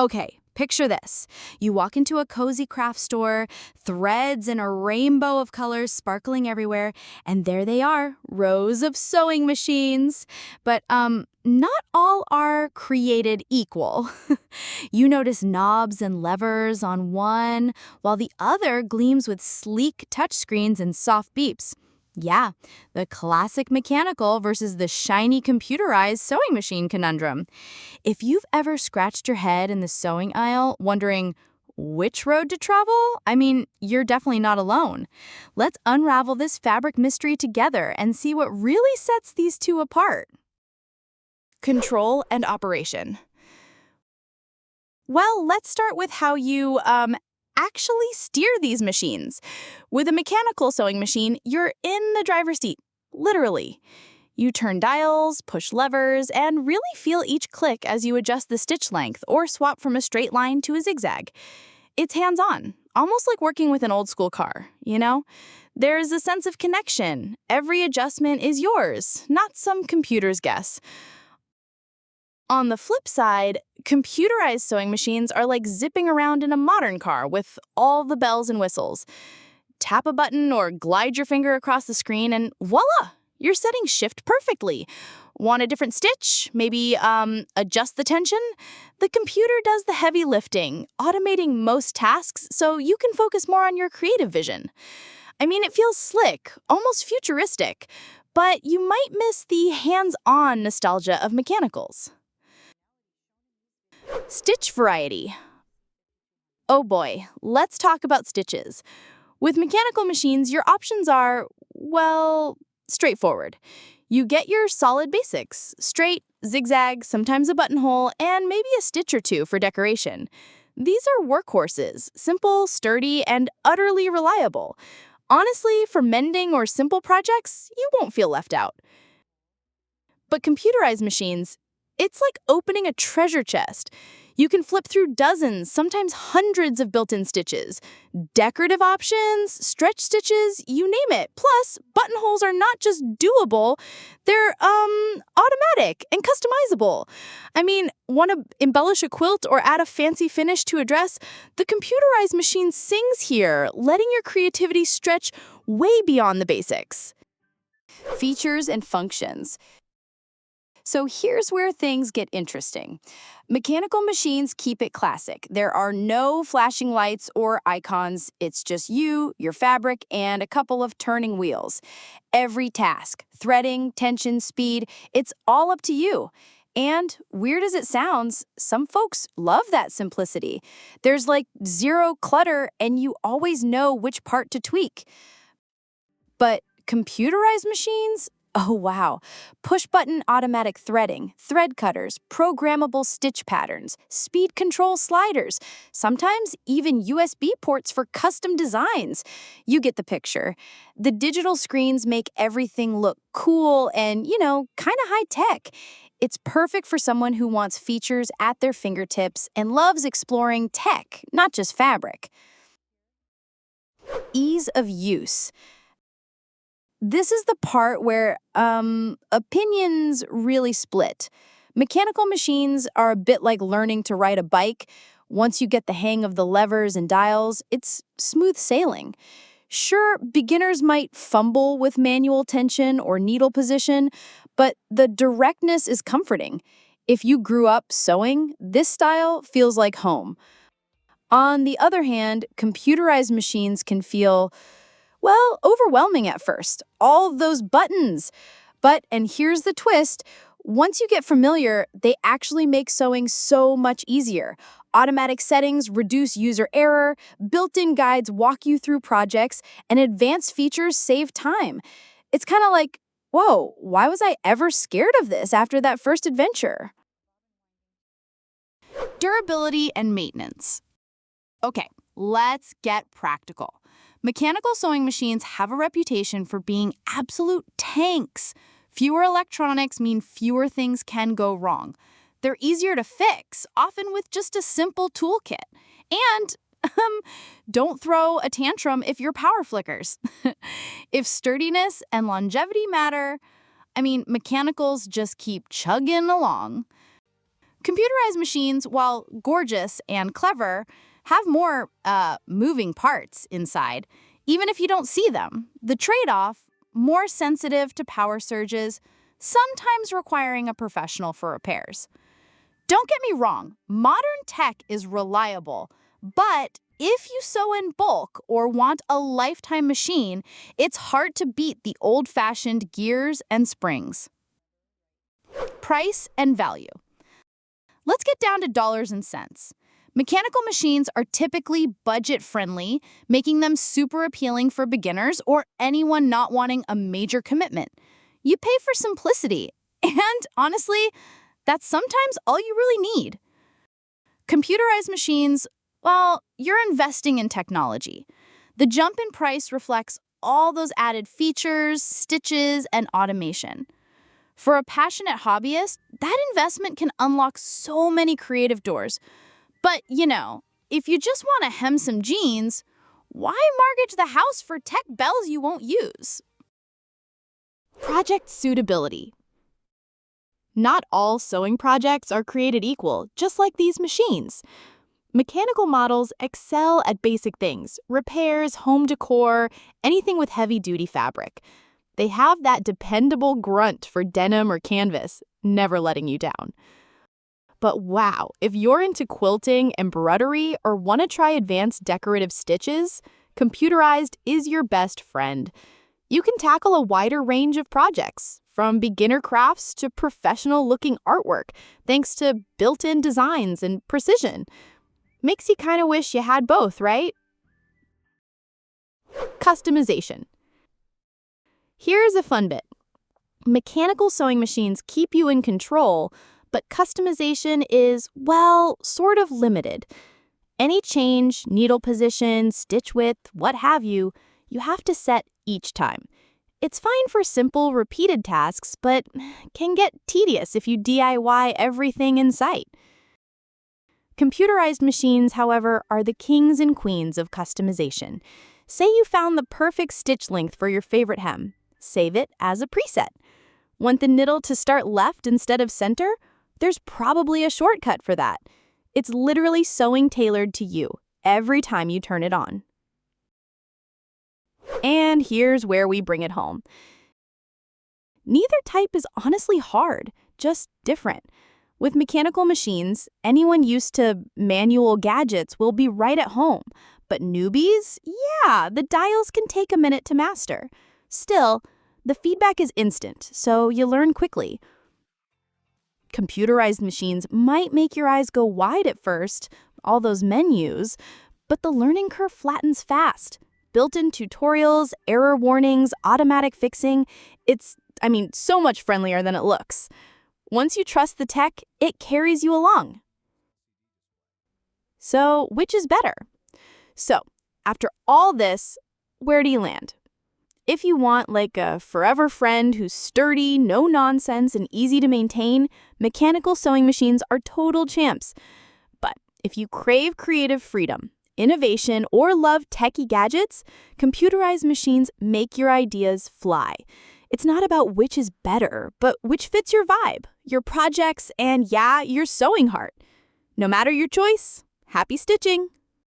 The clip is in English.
Okay, picture this. You walk into a cozy craft store, threads in a rainbow of colors sparkling everywhere, and there they are, rows of sewing machines. But not all are created equal. You notice knobs and levers on one, while the other gleams with sleek touchscreens and soft beeps. Yeah, the classic mechanical versus the shiny computerized sewing machine conundrum. If you've ever scratched your head in the sewing aisle wondering which road to travel, you're definitely not alone. Let's unravel this fabric mystery together and see what really sets these two apart. Control and operation. Well, let's start with how you actually steer these machines. With a mechanical sewing machine, you're in the driver's seat, literally. You turn dials, push levers, and really feel each click as you adjust the stitch length or swap from a straight line to a zigzag. It's hands-on, almost like working with an old-school car, you know? There's a sense of connection. Every adjustment is yours, not some computer's guess. On the flip side, computerized sewing machines are like zipping around in a modern car with all the bells and whistles. Tap a button or glide your finger across the screen and voila! You're setting shift perfectly. Want a different stitch? Maybe adjust the tension? The computer does the heavy lifting, automating most tasks so you can focus more on your creative vision. It feels slick, almost futuristic, but you might miss the hands-on nostalgia of mechanicals. Stitch variety. Oh boy, let's talk about stitches. With mechanical machines, your options are, well, straightforward. You get your solid basics, straight, zigzag, sometimes a buttonhole, and maybe a stitch or two for decoration. These are workhorses, simple, sturdy, and utterly reliable. Honestly, for mending or simple projects, you won't feel left out. But computerized machines, it's like opening a treasure chest. You can flip through dozens, sometimes hundreds of built-in stitches. Decorative options, stretch stitches, you name it. Plus, buttonholes are not just doable, they're automatic and customizable. Want to embellish a quilt or add a fancy finish to a dress? The computerized machine sings here, letting your creativity stretch way beyond the basics. Features and functions. So here's where things get interesting. Mechanical machines keep it classic. There are no flashing lights or icons. It's just you, your fabric, and a couple of turning wheels. Every task, threading, tension, speed, it's all up to you. And weird as it sounds, some folks love that simplicity. There's like zero clutter, and you always know which part to tweak. But computerized machines? Oh, wow. Push-button automatic threading, thread cutters, programmable stitch patterns, speed control sliders, sometimes even USB ports for custom designs. You get the picture. The digital screens make everything look cool and, kind of high-tech. It's perfect for someone who wants features at their fingertips and loves exploring tech, not just fabric. Ease of use. This is the part where opinions really split. Mechanical machines are a bit like learning to ride a bike. Once you get the hang of the levers and dials, it's smooth sailing. Sure, beginners might fumble with manual tension or needle position, but the directness is comforting. If you grew up sewing, this style feels like home. On the other hand, computerized machines can feel overwhelming at first. All those buttons. But, and here's the twist, once you get familiar, they actually make sewing so much easier. Automatic settings reduce user error, built-in guides walk you through projects, and advanced features save time. It's kind of like, whoa, why was I ever scared of this after that first adventure? Durability and maintenance. Okay, let's get practical. Mechanical sewing machines have a reputation for being absolute tanks. Fewer electronics mean fewer things can go wrong. They're easier to fix, often with just a simple toolkit. And don't throw a tantrum if your power flickers. If sturdiness and longevity matter, mechanicals just keep chugging along. Computerized machines, while gorgeous and clever, have more moving parts inside, even if you don't see them. The trade-off, more sensitive to power surges, sometimes requiring a professional for repairs. Don't get me wrong, modern tech is reliable, but if you sew in bulk or want a lifetime machine, it's hard to beat the old-fashioned gears and springs. Price and value. Let's get down to dollars and cents. Mechanical machines are typically budget-friendly, making them super appealing for beginners or anyone not wanting a major commitment. You pay for simplicity, and honestly, that's sometimes all you really need. Computerized machines, well, you're investing in technology. The jump in price reflects all those added features, stitches, and automation. For a passionate hobbyist, that investment can unlock so many creative doors. But, if you just want to hem some jeans, why mortgage the house for tech bells you won't use? Project suitability. Not all sewing projects are created equal, just like these machines. Mechanical models excel at basic things, repairs, home decor, anything with heavy-duty fabric. They have that dependable grunt for denim or canvas, never letting you down. But wow, if you're into quilting, embroidery, or want to try advanced decorative stitches, Computerized is your best friend. You can tackle a wider range of projects, from beginner crafts to professional-looking artwork, thanks to built-in designs and precision. Makes you kind of wish you had both, right? Customization. Here's a fun bit. Mechanical sewing machines keep you in control, but customization is, well, sort of limited. Any change, needle position, stitch width, what have you have to set each time. It's fine for simple, repeated tasks, but can get tedious if you DIY everything in sight. Computerized machines, however, are the kings and queens of customization. Say you found the perfect stitch length for your favorite hem. Save it as a preset. Want the needle to start left instead of center? There's probably a shortcut for that. It's literally sewing tailored to you every time you turn it on. And here's where we bring it home. Neither type is honestly hard, just different. With mechanical machines, anyone used to manual gadgets will be right at home. But newbies, the dials can take a minute to master. Still, the feedback is instant, so you learn quickly. Computerized machines might make your eyes go wide at first, all those menus, but the learning curve flattens fast. Built-in tutorials, error warnings, automatic fixing, it's so much friendlier than it looks. Once you trust the tech, it carries you along. So, which is better? So, after all this, where do you land? If you want like a forever friend who's sturdy, no nonsense, and easy to maintain, mechanical sewing machines are total champs. But if you crave creative freedom, innovation, or love techie gadgets, computerized machines make your ideas fly. It's not about which is better, but which fits your vibe, your projects, and your sewing heart. No matter your choice, happy stitching!